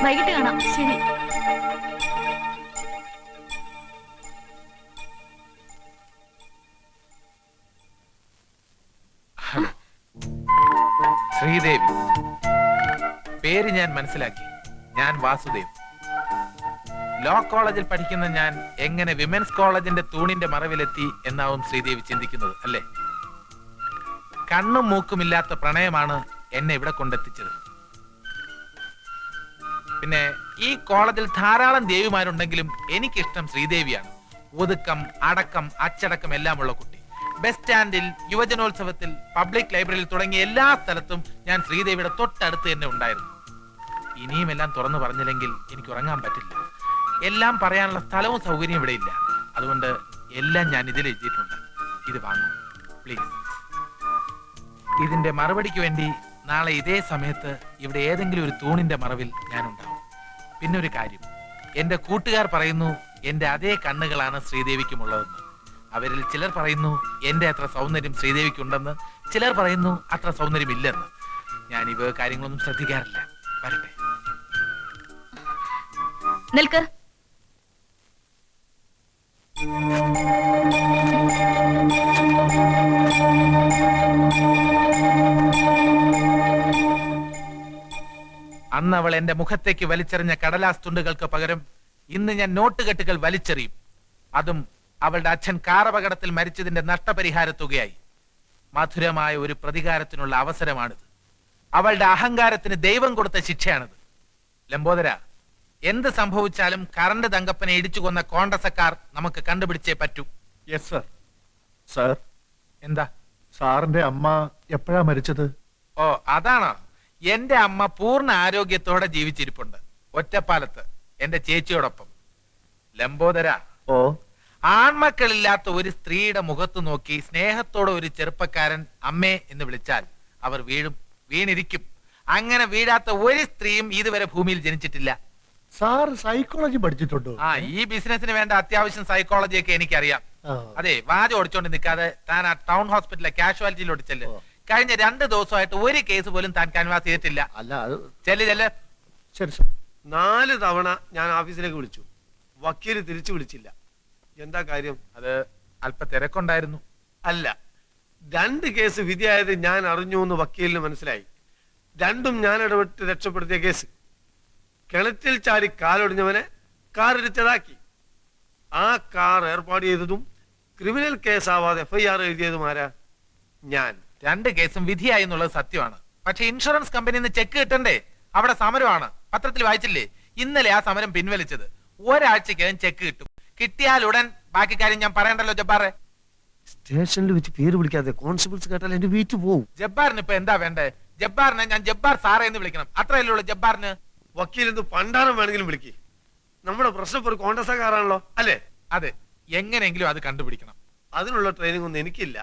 വൈകിട്ട് കാണാം. ശരി. ശ്രീദേവി, പേര് ഞാൻ മനസ്സിലാക്കി. ഞാൻ വാസുദേവ്. ലോ കോളേജിൽ പഠിക്കുന്ന ഞാൻ എങ്ങനെ വിമൻസ് കോളേജിന്റെ തൂണിന്റെ മറവിലെത്തി എന്നാവും ശ്രീദേവി ചിന്തിക്കുന്നത് അല്ലേ? കണ്ണും മൂക്കുമില്ലാത്ത പ്രണയമാണ് എന്നെ ഇവിടെ കൊണ്ടെത്തിച്ചത്. പിന്നെ ഈ കോളേജിൽ ധാരാളം ദേവിമാരുണ്ടെങ്കിലും എനിക്കിഷ്ടം ശ്രീദേവിയാണ്. ഒതുക്കം, അടക്കം, അച്ചടക്കം എല്ലാമുള്ള കുട്ടി. ബസ് സ്റ്റാൻഡിൽ, യുവജനോത്സവത്തിൽ, പബ്ലിക് ലൈബ്രറിയിൽ തുടങ്ങിയ എല്ലാ സ്ഥലത്തും ഞാൻ ശ്രീദേവിയുടെ തൊട്ടടുത്ത് തന്നെ ഉണ്ടായിരുന്നു. ഇനിയും എല്ലാം തുറന്നു പറഞ്ഞില്ലെങ്കിൽ എനിക്ക് ഉറങ്ങാൻ പറ്റില്ല. എല്ലാം പറയാനുള്ള സ്ഥലവും സൗകര്യവും ഇവിടെ ഇല്ല. അതുകൊണ്ട് എല്ലാം ഞാൻ ഇതിൽ എഴുതിയിട്ടുണ്ട്. ഇത് വാങ്ങും പ്ലീസ്. ഇതിന്റെ മറുപടിക്ക് വേണ്ടി നാളെ ഇതേ സമയത്ത് ഇവിടെ ഏതെങ്കിലും ഒരു തൂണിന്റെ മറവിൽ ഞാൻ ഉണ്ടാവും. പിന്നെ ഒരു കാര്യം, എന്റെ കൂട്ടുകാർ പറയുന്നു എന്റെ അതേ കണ്ണുകളാണ് ശ്രീദേവിക്കുമുള്ളതെന്ന്. അവരിൽ ചിലർ പറയുന്നു എന്റെ അത്ര സൗന്ദര്യം ശ്രീദേവിക്കുണ്ടെന്ന്, ചിലർ പറയുന്നു അത്ര സൗന്ദര്യം ഇല്ലെന്ന്. ഞാൻ ഇവ കാര്യങ്ങളൊന്നും ശ്രദ്ധിക്കാറില്ല. വരട്ടെ. നിൽക്ക്. അന്ന് അവൾ എന്റെ മുഖത്തേക്ക് വലിച്ചെറിഞ്ഞ കടലാസ് തുണ്ടുകൾക്ക് പകരം ഇന്ന് ഞാൻ നോട്ടുകെട്ടുകൾ വലിച്ചെറിയും. അതും അവളുടെ അച്ഛൻ കാറപകടത്തിൽ മരിച്ചതിന്റെ നഷ്ടപരിഹാര തുകയായി. മധുരമായ ഒരു പ്രതികാരത്തിനുള്ള അവസരമാണിത്. അവളുടെ അഹങ്കാരത്തിന് ദൈവം കൊടുത്ത ശിക്ഷയാണിത്. ലംബോദര, എന്ത് സംഭവിച്ചാലും കറണ്ട് തങ്കപ്പനെ ഇടിച്ചു കൊന്ന കോൺഗ്രസക്കാർ നമുക്ക് കണ്ടുപിടിച്ചേ പറ്റൂ. Yes sir. സർ, എന്താ? സാറിന്റെ അമ്മ എപ്പോഴാ മരിച്ചത്? ഓ, അതാണോ? എന്റെ അമ്മ പൂർണ്ണ ആരോഗ്യത്തോടെ ജീവിച്ചിരിപ്പുണ്ട്, ഒറ്റപ്പാലത്ത്, എന്റെ ചേച്ചിയോടൊപ്പം. ലംബോദര, ഓ, ആൺമക്കളില്ലാത്ത ഒരു സ്ത്രീയുടെ മുഖത്ത് നോക്കി സ്നേഹത്തോടെ ഒരു ചെറുപ്പക്കാരൻ അമ്മേ എന്ന് വിളിച്ചാൽ അവർ വീണിരിക്കും. അങ്ങനെ വീഴാത്ത ഒരു സ്ത്രീയും ഇതുവരെ ഭൂമിയിൽ ജനിച്ചിട്ടില്ല. സാർ സൈക്കോളജി പഠിച്ചിട്ടുണ്ടോ? ആ, ഈ ബിസിനസിന് വേണ്ട അത്യാവശ്യം സൈക്കോളജി ഒക്കെ എനിക്കറിയാം. അതെ, വാചം ഓടിച്ചോണ്ട് നിൽക്കാതെ താൻ ആ ടൗൺ ഹോസ്പിറ്റലിലെ കാഷ്വാലിറ്റിയിലോട്ട് ചെല്ല്. കഴിഞ്ഞ 2 ദിവസമായിട്ട് ഒരു കേസ് പോലും താൻ കൻവാസ് ചെയ്തിട്ടില്ല. അല്ല, ചെല്ല്. ശരി സർ. 4 തവണ ഞാൻ ഓഫീസിലേക്ക് വിളിച്ചു. വക്കീല് തിരിച്ചു വിളിച്ചില്ല. എന്താ കാര്യം? അത് അല്പ തിരക്കുണ്ടായിരുന്നു. അല്ല, 2 കേസ് വിധിയായത് ഞാൻ അറിഞ്ഞു എന്ന് വക്കീലിന് മനസ്സിലായി. 2ഉം ഞാൻ ഇടപെട്ട് രക്ഷപ്പെടുത്തിയ കേസ്. കിണറ്റിൽ ചാടി കാലൊടിഞ്ഞവനെ കാർ ഇടിച്ചതാക്കി. ആ കാർ ഏർപ്പാട് ചെയ്തതും ക്രിമിനൽ കേസാവാതെ FIR എഴുതിയതും ആരാ? ഞാൻ. 2 കേസും വിധിയായി എന്നുള്ളത് സത്യമാണ്. പക്ഷെ ഇൻഷുറൻസ് കമ്പനിയിൽ നിന്ന് ചെക്ക് കിട്ടണ്ടേ? അവിടെ സമരമാണ്. പത്രത്തിൽ വായിച്ചില്ലേ? ഇന്നലെ ആ സമരം പിൻവലിച്ചത്. ഒരാഴ്ചക്കകം ചെക്ക് കിട്ടും. കിട്ടിയാൽ ഉടൻ ബാക്കി കാര്യം ഞാൻ പറയണ്ടല്ലോ ജബ്ബാറെ. സ്റ്റേഷനിൽ വെച്ച് പേര് വിളിക്കാതെ കോൺസ്റ്റബിൾസ് കേട്ടാൽ എന്റെ വീട്ടിൽ പോവും. ജബ്ബാറിന് ഇപ്പൊ എന്താ വേണ്ടേ? ജബ്ബാറിനെ ഞാൻ ജബ്ബാർ സാറേ എന്ന് വിളിക്കണം, അത്രയല്ലേ ഉള്ളൂ ജബ്ബാറിന്. വക്കീലെന്ന് പണ്ടാരം വേണമെങ്കിലും വിളിക്ക്. നമ്മുടെ പ്രശ്നം ഒരു കോൺഗ്രസ്സുകാരാണല്ലോ, അല്ലേ? അതെ, എങ്ങനെയെങ്കിലും അത് കണ്ടുപിടിക്കണം. അതിനുള്ള ട്രെയിനിങ് ഒന്നും എനിക്കില്ല.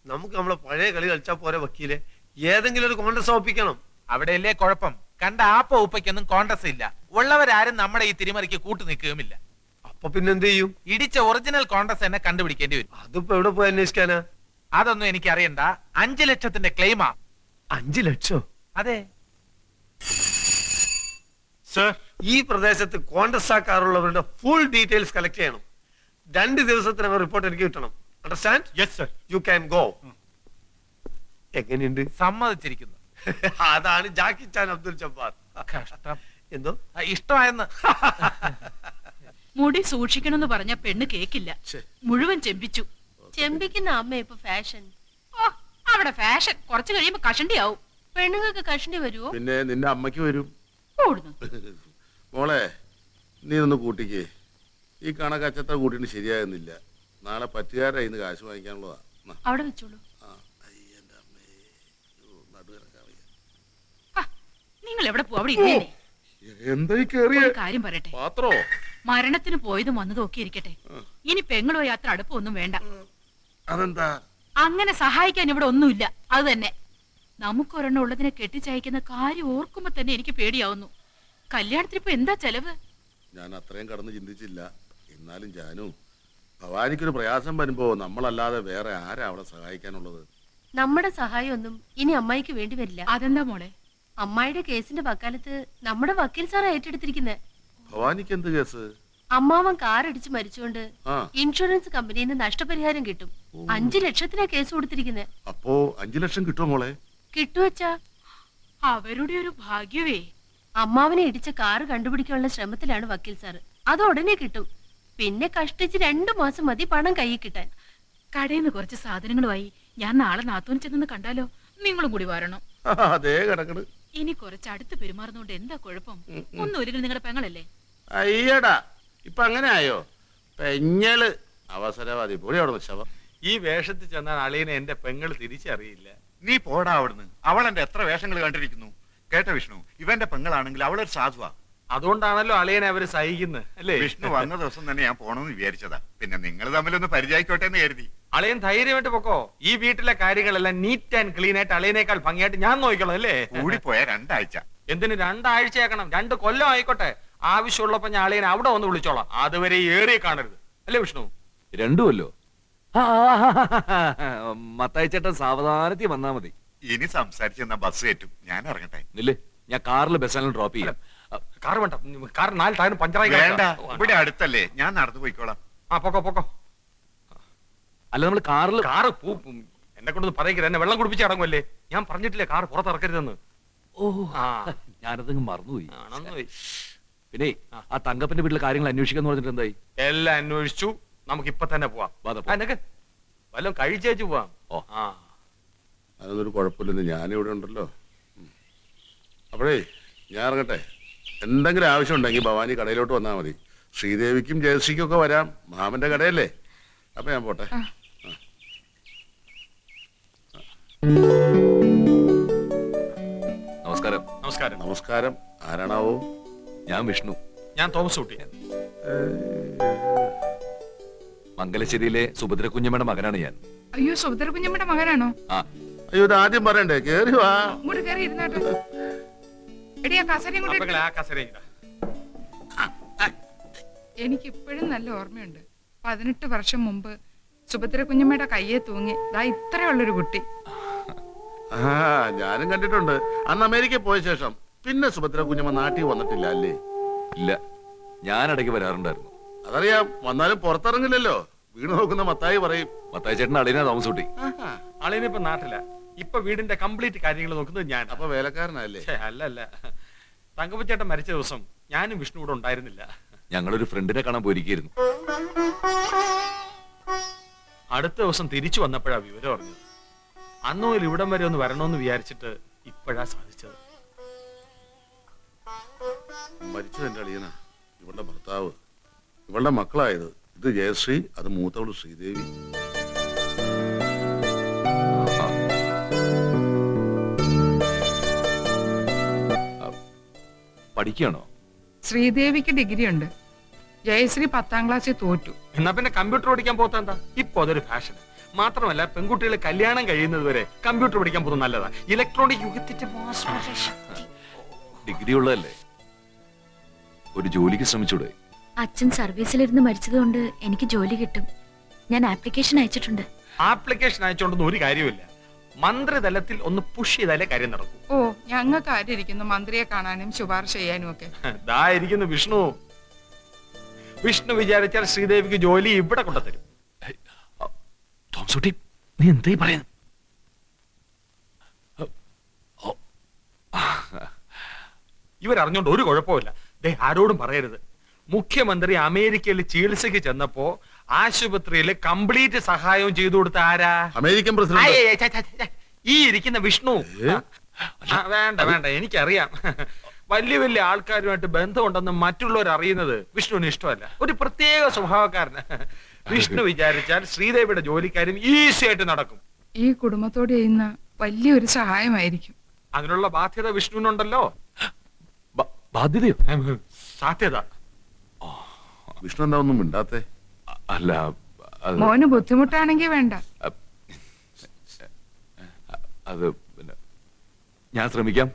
നമുക്ക് നമ്മളെ പഴയ കളി കളിച്ചാൽ പോരെ വക്കീലെ. ഏതെങ്കിലും ഒരു കോൺഗ്രസ് ഒപ്പിക്കണം. അവിടെയല്ലേ കുഴപ്പം. കണ്ട ആപ്പ ഉപ്പയ്ക്കൊന്നും കോൺഗ്രസ് ഇല്ല. ഉള്ളവരാരും നമ്മുടെ ഈ തിരിമറിക്ക് കൂട്ടു നിൽക്കുകയുമില്ല. അപ്പൊ പിന്നെന്ത് ചെയ്യും? ഇടിച്ച ഒറിജിനൽ കോൺഗ്രസ് തന്നെ കണ്ടുപിടിക്കേണ്ടി വരും. അതിപ്പോ എവിടെ പോയി അന്വേഷിക്കാനാ? അതൊന്നും എനിക്ക് അറിയണ്ട. 5 ലക്ഷത്തിന്റെ ക്ലെയിമാ. 5 ലക്ഷം? അതെ സർ. ഈ പ്രദേശത്ത് കോൺഗ്രസ്സാക്കാരുള്ളവരുടെ ഫുൾ ഡീറ്റെയിൽസ് കളക്ട് ചെയ്യണം. 2 ദിവസത്തിനകം റിപ്പോർട്ട് എനിക്ക് കിട്ടണം. Understand? Yes sir. You can go. എങ്ങനെയുണ്ട്? സമ്മതിച്ചിരിക്കുന്നു. അതാണ് ജാക്കി ചാൻ അബ്ദുൽ ജബ്ബാർ. കഷ്ടം. എന്തോ ഇഷ്ടമായെന്ന്. മുടി സൂക്ഷിക്കണമെന്ന് പറഞ്ഞ പെണ്ണ് കേക്കില്ല. മുഴുവൻ ചെമ്പിച്ചു. ചെമ്പിക്കുന്ന അമ്മ ഇപ്പൊ ഫാഷൻ. ഓ, അവിടെ ഫാഷൻ കുറച്ച് കഴിയുമ്പോ കഷണ്ടിയാവും. പെണ്ണുങ്ങൾക്ക് കഷണ്ടി വരുമോ? പിന്നെ നിന്റെ അമ്മയ്ക്ക് വരും. ഓടുന്നു. മോളെ, നീ ഒന്ന് കൂട്ടിക്കേ. ഈ കണക്കച്ചത്ര കൂട്ടിട്ട് ശരിയാകുന്നില്ല. നാളെ പറ്റുകാരുടെ ഇന്ന് കാശ് വാങ്ങിക്കാനുള്ളതാ. അവിടെ വെച്ചോളൂ. നിങ്ങൾ എവിടെ പോ? അവിടെ ഇല്ലേ? എന്തായി കേറിയ കാര്യം പറയട്ടെ. പാത്രോ? മരണത്തിന് പോയതും വന്നതും ഒക്കെ ഇരിക്കട്ടെ. ഇനി പെങ്ങളോ യാത്ര അടുപ്പൊന്നും വേണ്ട. അതെന്താ? അങ്ങനെ സഹായിക്കാൻ ഇവിടെ ഒന്നുമില്ല. അത് തന്നെ. നമുക്കൊരെണ്ണം ഉള്ളതിനെ കെട്ടിച്ചയക്കുന്ന കാര്യം ഓർക്കുമ്പോ തന്നെ എനിക്ക് പേടിയാവുന്നു. കല്യാണത്തിന് ഇപ്പൊ എന്താ ചെലവ്? ഞാൻ അത്രയും കടന്ന് ചിന്തിച്ചില്ല. എന്നാലും ജാനു, ഭവാനിക്കൊരു പ്രയാസം വരുമ്പോ നമ്മളല്ലാതെ വേറെ ആരാ അവളെ സഹായിക്കാനുള്ളത്? നമ്മുടെ സഹായമൊന്നും ഇനി അമ്മായിക്ക് വേണ്ടി വരില്ല. അതെന്താ മോളെ? അമ്മായിയുടെ കേസിന്റെ വക്കാലത്ത് നമ്മുടെ വക്കീൽ സാറാ ഏറ്റെടുത്തിരിക്കുന്നത്. ഭവാനിക്ക് എന്ത് കേസ്? അമ്മാവൻ കാർ ഇടിച്ച് മരിച്ചുകൊണ്ട് ആ ഇൻഷുറൻസ് കമ്പനിയിൽ നിന്ന് നഷ്ടപരിഹാരം കിട്ടും. 5 ലക്ഷത്തിനാ കേസ് കൊടുത്തിരിക്കുന്നത്. അപ്പോ 5 ലക്ഷം കിട്ടുമോ മോളെ? കിട്ടുവച്ചാ അവരുടെ ഒരു ഭാഗ്യവേ. അമ്മാവനെ ഇടിച്ച കാറ് കണ്ടുപിടിക്കാനുള്ള ശ്രമത്തിലാണ് വക്കീൽ സാറ്. അത് ഉടനെ കിട്ടും. പിന്നെ കഷ്ടിച്ച് 2 മാസം മതി പണം കയ്യിൽ കിട്ടാൻ. കടയിൽ നിന്ന് കുറച്ച് സാധനങ്ങളുമായി ഞാൻ നാളെ നാത്തൂന് ചെന്ന് കണ്ടാലോ? നിങ്ങളും കൂടി വരണം. അതേ കിടക്കണ്. ഇനി കുറച്ച് അടുത്ത് പെരുമാറുന്നോണ്ട് എന്താ കുഴപ്പം? ഒന്നുമില്ലെങ്കിൽ നിങ്ങളുടെ പെങ്ങളല്ലേ? അയ്യടാ, ഇപ്പൊ അങ്ങനെ ആയോ? പെഞ്ഞള് അവസരവാദി പൊടി അവിടെ ശവം. ഈ വേഷത്തിൽ ചെന്നാൽ അളിയനെ എന്റെ പെങ്ങൾ തിരിച്ചറിയില്ല. നീ പോടാ അവിടുന്ന്. അവൾ എന്റെ എത്ര വേഷങ്ങൾ കണ്ടിരിക്കുന്നു. കേട്ട വിഷ്ണു, ഇവന്റെ പെങ്ങളാണെങ്കിൽ അവളൊരു സാധുവാ. അതുകൊണ്ടാണല്ലോ അളിയനെ അവര് സഹിക്കുന്നത് അല്ലേ? വിഷ്ണു വന്ന ദിവസം തന്നെ ഞാൻ പോണമെന്ന് വിചാരിച്ചതാ. പിന്നെ നിങ്ങൾ തമ്മിലൊന്ന് പരിചയിക്കോട്ടെ എന്ന് കരുതി. അളിയൻ ധൈര്യമായിട്ട് പൊക്കോ. ഈ വീട്ടിലെ കാര്യങ്ങളെല്ലാം നീറ്റ് ആൻഡ് ക്ലീൻ ആയിട്ട് അളിയനേക്കാൾ ഭംഗിയായിട്ട് ഞാൻ നോക്കണം അല്ലേ? കൂടിപ്പോയ 2 ആഴ്ച. എന്തിന് 2 ആഴ്ചയാക്കണം? 2 കൊല്ലം ആയിക്കോട്ടെ. ആവശ്യമുള്ളപ്പോ ഞാൻ അളിയനെ അവിടെ വന്ന് വിളിച്ചോളാം. അതുവരെ ഏറിയ കാണരുത് അല്ലേ വിഷ്ണു? രണ്ടുമല്ലോ. മത്തായിച്ചേട്ടൻ സാവധാനത്തിൽ വന്നാ മതി. ഇനി സംസാരിച്ചെന്ന ബസ് കയറ്റും. ഞാൻ ഇറങ്ങട്ടെ. നില്ലേ, ഞാൻ കാറിൽ ബസ്സെല്ലാം ഡ്രോപ്പ് ചെയ്യാം. കാർ വേണ്ട. കാർ 4 ടയറും പഞ്ചറായി വേണ്ട, കിടക്കാ. ഇവിടെ അടുത്തല്ലേ, ഞാൻ നടന്നു പോയിക്കോളാം. ആ പൊക്കോ പൊക്കോ. അല്ല, നമ്മൾ കാറിൽ കാറ് എന്നെ കൊണ്ടൊന്ന് പറയിക്കരുത്. എന്നെ വെള്ളം കുടിപ്പിച്ച് ഇറങ്ങുമല്ലേ? ഞാൻ പറഞ്ഞിട്ടില്ലേ കാർ പുറത്തിറക്കരുതെന്ന്. ഓ, ആ ഞാനതങ്ങ് മറന്നുപോയി. ആണെന്ന് പോയി. പിന്നെ ആ തങ്കപ്പന്റെ വീട്ടിലെ കാര്യങ്ങൾ അന്വേഷിക്കാന്ന് പറഞ്ഞിട്ട് എന്തായി? എല്ലാം അന്വേഷിച്ചു. നമുക്ക് ഇപ്പൊ തന്നെ പോവാം. വാ, ദാ പോ. എന്നൊക്കെ വല്ലതും കഴിച്ചേച്ചു പോവാം. ഓ. ആ അതൊന്നൊരു കുഴപ്പമില്ലെന്ന് ഞാനിവിടെ ഉണ്ടല്ലോ. അപ്പോഴേ ഞാൻ ഇറങ്ങട്ടെ. എന്തെങ്കിലും ആവശ്യം ഉണ്ടെങ്കിൽ ഭവാനി കടയിലോട്ട് വന്നാൽ മതി. ശ്രീദേവിക്കും ജയശ്രീക്കും ഒക്കെ വരാം. മാമന്റെ കടയല്ലേ. അപ്പൊ ഞാൻ പോട്ടെ. നമസ്കാരം. നമസ്കാരം. നമസ്കാരം. ആരാണാവോ? ഞാൻ വിഷ്ണു. ഞാൻ തോമസ് കുട്ടി. മംഗലശ്ശേരിയിലെ സുഭദ്ര കുഞ്ഞമ്മയുടെ മകനാണ് ഞാൻ. അയ്യോ, സുഭദ്ര കുഞ്ഞമ്മയുടെ മകനാണോ? ആ, അയ്യോ, ഇത് ആദ്യം പറയണ്ടേ? കേറി വാ. ഇങ്ങോട്ട് കയറി ഇരുന്നാട്ടോ. എടിയാ കസരയും കൂടെ അപ്പങ്ങളെ ആ കസേരയിൽ ഇടാം. എനിക്ക് ഇപ്പോഴും നല്ല ഓർമ്മയുണ്ട്. 18 വർഷം മുമ്പ് സുഭദ്ര കുഞ്ഞമ്മയുടെ കയ്യെ തൂങ്ങി ദാ ഇത്രയുള്ളൊരു കുട്ടി. ആ, ഞാനും കണ്ടിട്ടുണ്ട്. അന്ന് അമേരിക്കയിൽ പോയ ശേഷം പിന്നെ സുഭദ്ര കുഞ്ഞമ്മ നാട്ടിൽ വന്നിട്ടില്ല അല്ലേ? ഇല്ല, ഞാൻ ഇടയ്ക്ക് വരാറുണ്ടായിരുന്നു. അതറിയാം. വന്നാലും പുറത്തിറങ്ങില്ലല്ലോ. വീണ് നോക്കുന്ന മത്തായി പറയും. മത്തായിച്ചേട്ടൻ അളിയനാ താമസൂട്ടി. അളിയനിപ്പോ നാട്ടില. ഇപ്പൊ വീടിന്റെ കംപ്ലീറ്റ് കാര്യങ്ങൾ നോക്കുന്നത് ഞാൻ. അപ്പൊ വേലക്കാരനല്ലേ? അല്ല അല്ല, തങ്കപ്പച്ചേട്ടൻ മരിച്ച ദിവസം ഞാനും വിഷ്ണു ഇവിടെ ഉണ്ടായിരുന്നില്ല. ഞങ്ങളൊരു ഫ്രണ്ടിനെ കാണാൻ പോയിരിക്കുന്നു. അടുത്ത ദിവസം തിരിച്ചു വന്നപ്പോഴാ വിവരം അറിഞ്ഞത്. അന്ന് മുതൽ ഇവിടം വരെ ഒന്ന് വരണമെന്ന് വിചാരിച്ചിട്ട് ഇപ്പോഴാ സാധിച്ചത്. മരിച്ചത് എന്റെ അളിയനാ. ഇവളുടെ ഭർത്താവ്, ഇവളുടെ മക്കളായത്. ഇത് ജയശ്രീ, അത് മൂത്തവള് ശ്രീദേവി. പഠിക്കുകയാണോ? ശ്രീദേവിക്ക് ഡിഗ്രി ഉണ്ട്. ജയശ്രീ 10ാം ക്ലാസ്സിൽ തോറ്റു. എന്നാ പിന്നെ കമ്പ്യൂട്ടർ പഠിക്കാൻ പോത്താ എന്താ? ഇപ്പൊ അതൊരു ഫാഷൻ. മാത്രമല്ല, പെൺകുട്ടികൾ കല്യാണം കഴിയുന്നത് വരെ കമ്പ്യൂട്ടർ പഠിക്കാൻ പോകുന്നത് നല്ലതാ. ഇലക്ട്രോണിക് യുഗത്തിന്റെ ഡിഗ്രി ഉള്ളതല്ലേ, ഒരു ജോലിക്ക് ശ്രമിച്ചൂടെ? അച്ഛൻ സർവീസിലിരുന്ന് മരിച്ചതുകൊണ്ട് എനിക്ക് ജോലി കിട്ടും. ഞാൻ ആപ്ലിക്കേഷൻ അയച്ചിട്ടുണ്ട്. ആപ്ലിക്കേഷൻ അയച്ചോണ്ടൊന്നും ഒരു കാര്യമില്ല. മന്ത്രിതലത്തിൽ ഒന്ന് പുഷ് ചെയ്താലേ കാര്യം നടക്കും. ഓ, ഞങ്ങൾക്ക് ആരിയിരിക്കുന്നു മന്ത്രിയെ കാണാനും ശുപാർശ ചെയ്യാനും ഒക്കെ. ദാ ഇരിക്കുന്നു വിഷ്ണു. വിഷ്ണു വിചാരിച്ചാൽ ശ്രീദേവിക്ക് ജോലി ഇവിടെ കൊണ്ടുതരും. തോമസൂട്ടി, നീ എന്തായി പറയുന്നു? ഇവരറിഞ്ഞോണ്ട് ഒരു കുഴപ്പമില്ല. ദേ ആരോടും പറയരുത്. മുഖ്യമന്ത്രി അമേരിക്കയിൽ ചികിത്സയ്ക്ക് ചെന്നപ്പോ ആശുപത്രിയിൽ കംപ്ലീറ്റ് സഹായവും ചെയ്തു കൊടുത്ത ആരാ? American president. ഈ ഇരിക്കുന്ന വിഷ്ണു. വേണ്ട വേണ്ട, എനിക്കറിയാം. വലിയ വലിയ ആൾക്കാരുമായിട്ട് ബന്ധമുണ്ടെന്ന് മറ്റുള്ളവർ അറിയുന്നത് വിഷ്ണുവിന് ഇഷ്ടമല്ല. ഒരു പ്രത്യേക സ്വഭാവക്കാരന്. വിഷ്ണു വിചാരിച്ചാൽ ശ്രീദേവിയുടെ ജോലിക്കാരും ഈസി ആയിട്ട് നടക്കും. ഈ കുടുംബത്തോട് ചെയ്യുന്ന വലിയൊരു സഹായമായിരിക്കും. അതിനുള്ള ബാധ്യത വിഷ്ണുവിനുണ്ടല്ലോ. ബാധ്യതയോ? സാധ്യത. വിഷ്ണു എന്താ ഒന്നും മിണ്ടാത്തെ? അല്ല, മോന് ബുദ്ധിമുട്ടാണെങ്കിൽ വേണ്ട. അത് പിന്നെ ഞാൻ ശ്രമിക്കാം.